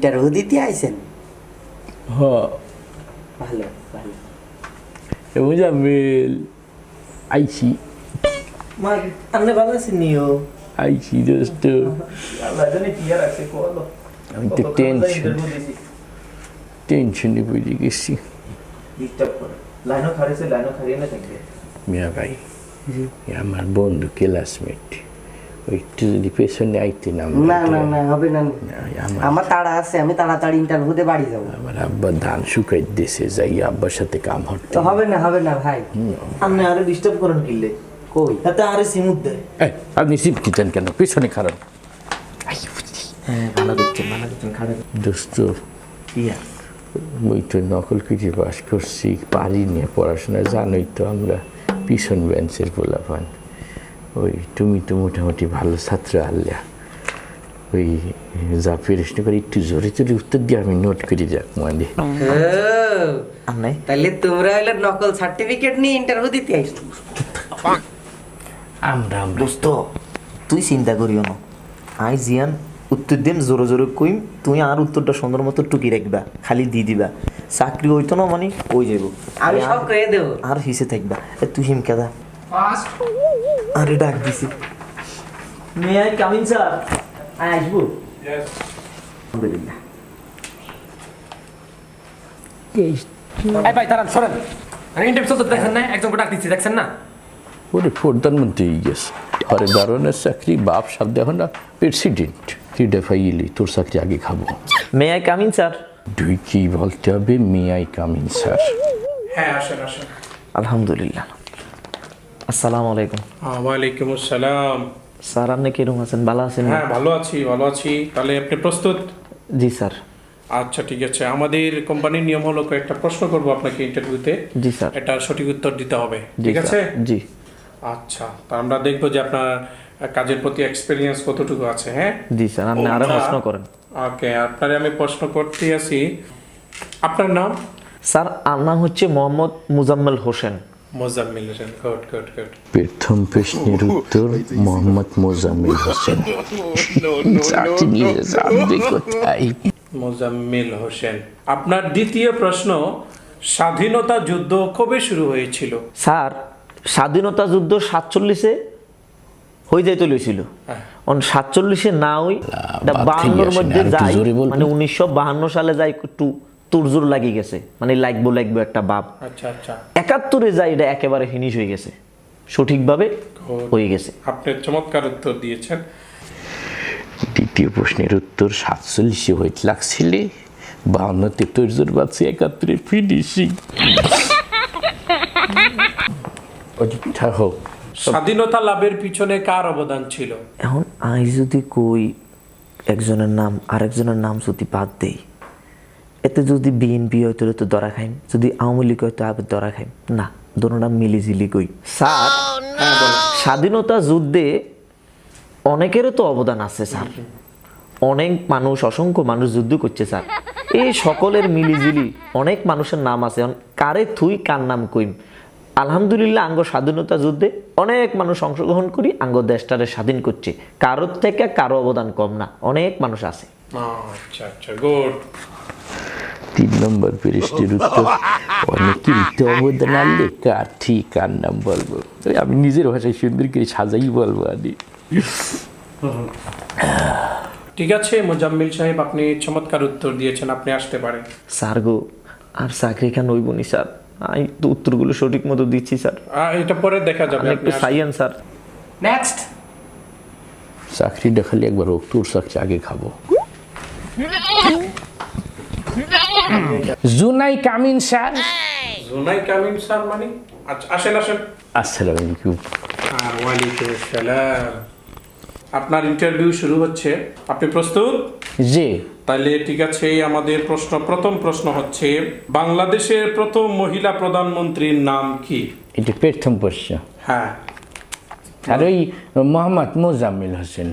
Interview দিতে আইছেন? হ্যাঁ ভালো ভালো। মোজাম্মেল আইছি মা আপনি ভালো আছেন নিও? আইছি দোস্ত। আল্লাহ জানে কি আর আছে কোলো। আমি তো টেনশনে পড়ে গেছি। ডিস্টার্ব করে লাইনও খাড়িয়েছে, লাইনও খাড়িয়ে না থাকবে। মিয়া ভাই, আমার বন্ধু ক্লাসমেট, ওই একটু যদি পেছনে আইতে না। না না না হবে না, আমার তাড়া আছে, আমি তাড়াতাড়ি ইন্টারভিউতে বাড়ি যাবো। আমার আব্বা ধান শুকাই দেশে যাই, আব্বার সাথে কাম হচ্ছে। তো হবে না ভাই, আপনি আরে ডিস্টার্ব করেন কিলে কই তাতে আরে সিমুদ দেয়। আপনি সিপ কিচেন কেন? পেছনে খারাপ। হ্যাঁ ভালো করছেন খারাপ দোস্ত, ইয়া ওই তো নকল কিছু পাস করছি, পারি নিয়ে পড়াশোনা, জানোই তো আমরা পিছন বেঞ্চের পোলাপান। ওই তুমি তো মোটামুটি ভালো ছাত্র আল্লা, ওই যা প্রশ্ন করে একটু জোরে জোরে উত্তর দিয়ে আমি নোট করি যাক মানে। তাহলে তোমরা হলো নকল সার্টিফিকেট নিয়ে ইন্টারভিউ দিতে আইছো? আমরা দোস্ত তুই চিন্তা করিও না, আই জিয়ান উত্তর দিন জোরে জোরে কইম, তুই আর উত্তরটা সুন্দর মতো টুকি রাখবা, খালি দিয়ে দিবা। চাকরি হইতো না মানে কই যাইব, আমি সব কয়ে দেব। আর হিসে থাকবা। তুই হিম কেদা আরে ডাক দিছি। May I coming sir? আয় আসবো। আলহামদুলিল্লাহ। এই ভাই দাঁড়ান, সরেন। ইন্টারভিউ চলতে দেখেন না? একজনকে ডাক দিচ্ছি, দেখছেন না? ওরে প্রধানমন্ত্রী গেছে, ঘরে দারোয়ানের চাকরি, বাপ সাপ দেখো না প্রেসিডেন্ট। তুই দেখাইলি তোর চাকরি আগে খাবো। May I coming sir? তুই কি বলতে হবে? May I coming sir? হ্যাঁ আসেন আসেন। আলহামদুলিল্লাহ। আসসালামু আলাইকুম। ওয়ালাইকুম আসসালাম। স্যার আপনি কিরকম আছেন? ভালো আছেন? হ্যাঁ ভালো আছি। তাহলে আপনি প্রস্তুত? জি স্যার। আচ্ছা ঠিক আছে, আমাদের কোম্পানির নিয়ম হলো কয়েকটা প্রশ্ন করব আপনাকে ইন্টারভিউতে। জি স্যার। এটা সঠিক উত্তর দিতে হবে, জি ঠিক আছে? স্যার। জি আচ্ছা, তা আমরা দেখবো যে আপনার কাজের প্রতি এক্সপেরিয়েন্স কতটুকু আছে। হ্যাঁ জি স্যার, আপনি আরো প্রশ্ন করেন। ওকে, আপনারে আমি প্রশ্ন করতে আছি। আপনার নাম? স্যার আমার নাম হচ্ছে মোহাম্মদ মুজাম্মেল হোসেন। মোজাম্মেল হোসেন, গুড। প্রথম প্রশ্নের উত্তর মোহাম্মদ মোজাম্মেল হোসেন। চাকরি নিয়ে যাবে কোথায়? মোজাম্মেল হোসেন। আপনার দ্বিতীয় প্রশ্ন, স্বাধীনতা যুদ্ধ কবে শুরু হয়েছিল? স্যার স্বাধীনতা যুদ্ধ 47-এ হয়ে যাইতে লইছিল। 47-এ না হই, এটা 52-এর মধ্যে যাই, মানে 1952 সালে যাই, একটু তুরজোর লাগি গেছে, মানে লাগবো একটা ভাব। আচ্ছা 71-এ যাই, এটা একেবারে ফিনিশ হয়ে গেছে, সঠিকভাবে হয়ে গেছে। আপনি চমৎকার উত্তর দিয়েছেন। দ্বিতীয় প্রশ্নের উত্তর 47-এ হইতে লাগছিলে, 52-তে তোর বাচ্চা, 71-এ ফিনিশিং। হোক। স্বাধীনতা লাভের পিছনে কার অবদান ছিল? এখন আই যদি কই একজনের নাম আরেকজনের নাম যদি বাদ দেই, এতে যদি বিএনপি হয়তো তো ধরা খাইম, যদি আওয়ামী লীগ হয়তো আবার ধরা খাইম না, দোনোটা মিলিঝিলি কই। স্যার স্বাধীনতা যুদ্ধে অনেকেরও তো অবদান আছে স্যার, অনেক মানুষ, অসংখ্য মানুষ যুদ্ধ করছে স্যার, এই সকলের মিলিঝিলি অনেক মানুষের নাম আছে। কারে থুই কার নাম কইম? আলহামদুলিল্লাহ আঙ্গ স্বাধীনতা যুদ্ধে অনেক মানুষ অংশগ্রহণ করি, আঙ্গ দেশটারে স্বাধীন করছে, কারোর থেকে কারো অবদান কম না, অনেক মানুষ আছে। আচ্ছা গুড। 3 নম্বর প্রশ্নের উত্তর, অনেকের তো অবদান আনলে কার ঠিক কার নাম বলবো? আমি নিজের ভাষায় সুন্দর করে সাজাই বলবো আনি। ঠিক আছে মোজাম্মেল সাহেব, আপনি চমৎকার উত্তর দিয়েছেন, আপনি আসতে পারেন। স্যার গো আর চাকরি খান হইবনি স্যার, আমি তো উত্তরগুলো সঠিক মতো দিচ্ছি স্যার, এটা পরে দেখা যাবে। একটু সাইয়েন স্যার। নেক্সট। চাকরি দেখালে একবার হোক, তোর চাকরি আগে খাবো। জুনাই কামিন স্যার? জুনাই কামিন স্যার মানে? আচ্ছা আসেন। আসসালামু আলাইকুম। ওয়ালাইকুম আসসালাম। আপনার ইন্টারভিউ শুরু হচ্ছে, আপনি প্রস্তুত? জি। তাহলে ঠিক আছে, আমাদের প্রথম প্রশ্ন হচ্ছে, বাংলাদেশের প্রথম মহিলা প্রধানমন্ত্রীর নাম কি? এটা প্রথম প্রশ্ন। হ্যাঁ। আর ওই মোহাম্মদ মোজাম্মেল হোসেন।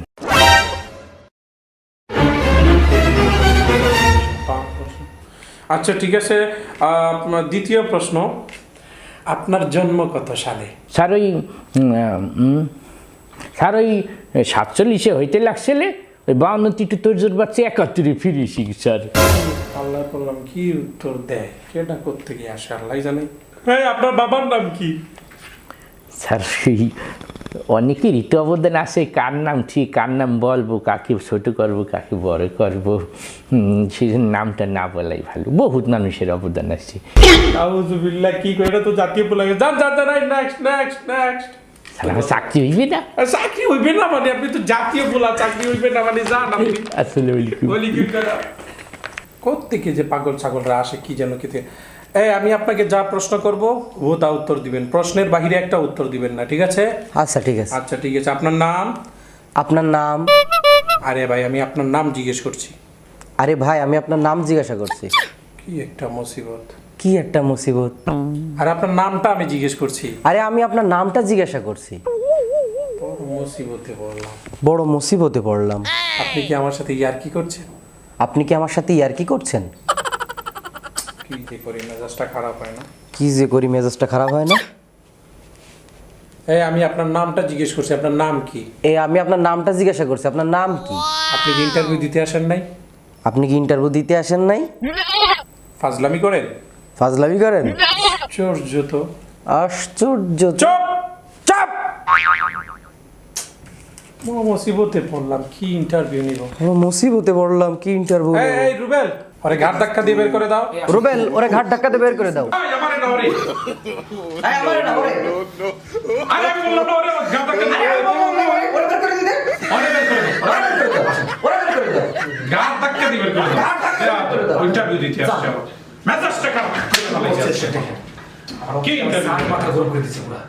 আচ্ছা ঠিক আছে, দ্বিতীয় প্রশ্ন, আপনার জন্ম কত সালে? স্যার ওই 47-এ হইতে লাগছিলে, ওই 52 টিটু তোর জোর বাচ্চা 71 ফিরিসি স্যার। আল্লাহ বললাম কি উত্তর দেয়, কেটা করতে গিয়ে আসে আল্লাহ জানে। হ্যাঁ, আপনার বাবার নাম কি? স্যার সেই অনেকেরই তো অবদান আছে, কার নাম ঠিক কার নাম বলবো, কাকে ছোট করবো কাকে বড় করবো, সেই জন্য নামটা না বলাই ভালো। বহুত মানুষের অবদান আছে। আউযুবিল্লাহ, কি করে, এটা তো জাতীয় পোলা। যান যান যান, নেক্সট নেক্সট নেক্সট। স্যার আমার চাকরি হইবে না? চাকরি হইবে না মানে? আপনি তো জাতীয় পোলা, চাকরি হইবে না মানে? যান আপনি। আসলে বলি কি করে, কোত্থেকে যে পাগল ছাগলরা আসে কি যেন খেতে। এই আমি আপনাকে যা প্রশ্ন করব ও তা উত্তর দিবেন, প্রশ্নের বাহিরে একটা উত্তর দিবেন না, ঠিক আছে? আচ্ছা ঠিক আছে। আচ্ছা ঠিক আছে। আপনার নাম? আপনার নাম? আরে ভাই, আমি আপনার নাম জিজ্ঞেস করছি। আরে ভাই, আমি আপনার নাম জিজ্ঞাসা করছি। কি একটা মুসিবত। কি একটা মুসিবত? আর আপনার নামটা আমি জিজ্ঞেস করছি। আরে আমি আপনার নামটা জিজ্ঞাসা করছি। বড় মুসিবতে পড়লাম। বড় মুসিবতে পড়লাম। আপনি কি আমার সাথে ইয়ার্কি করছেন? আপনি কি আমার সাথে ইয়ার্কি করছেন? কি যে করি, মেজাজটা খারাপ হয় না? কি যে করি, মেজাজটা খারাপ হয় না? এই আমি আপনার নামটা জিজ্ঞেস করছি, আপনার নাম কি? আমি আপনার নামটা জিজ্ঞাসা করছি, আপনার নাম কি? আপনি কি ইন্টারভিউ দিতে আসেন নাই? আপনি কি ইন্টারভিউ দিতে আসেন নাই? ফাজলামি করেন? ফাজলামি করেন? আশ্চর্য তো। আশ্চর্য। চুপ চুপ। মুসিবতে পড়লাম, কি ইন্টারভিউ নিব? মুসিবতে পড়লাম, কি ইন্টারভিউ? এই রুবেল, ওরে ঘাট ধাক্কা দিয়ে বের করে দাও। রুবেল, ওরে ঘাট ধাক্কাতে বের করে দাও। এই আমারে না ওরে। এই আমারে না ওরে। আরে আমি বললাম না ওরে, ঘাট ধাক্কা দিয়ে বের করে দাও। ওরে বের করে দিতে। ওরে বের করে দাও। ওরে বের করে দাও। ঘাট ধাক্কা দিয়ে বের করে দাও। ইন্টারভিউ দিতে আসছে। মেজাজটা খারাপ করে ফেলেছে। কি ইন্টারভিউ?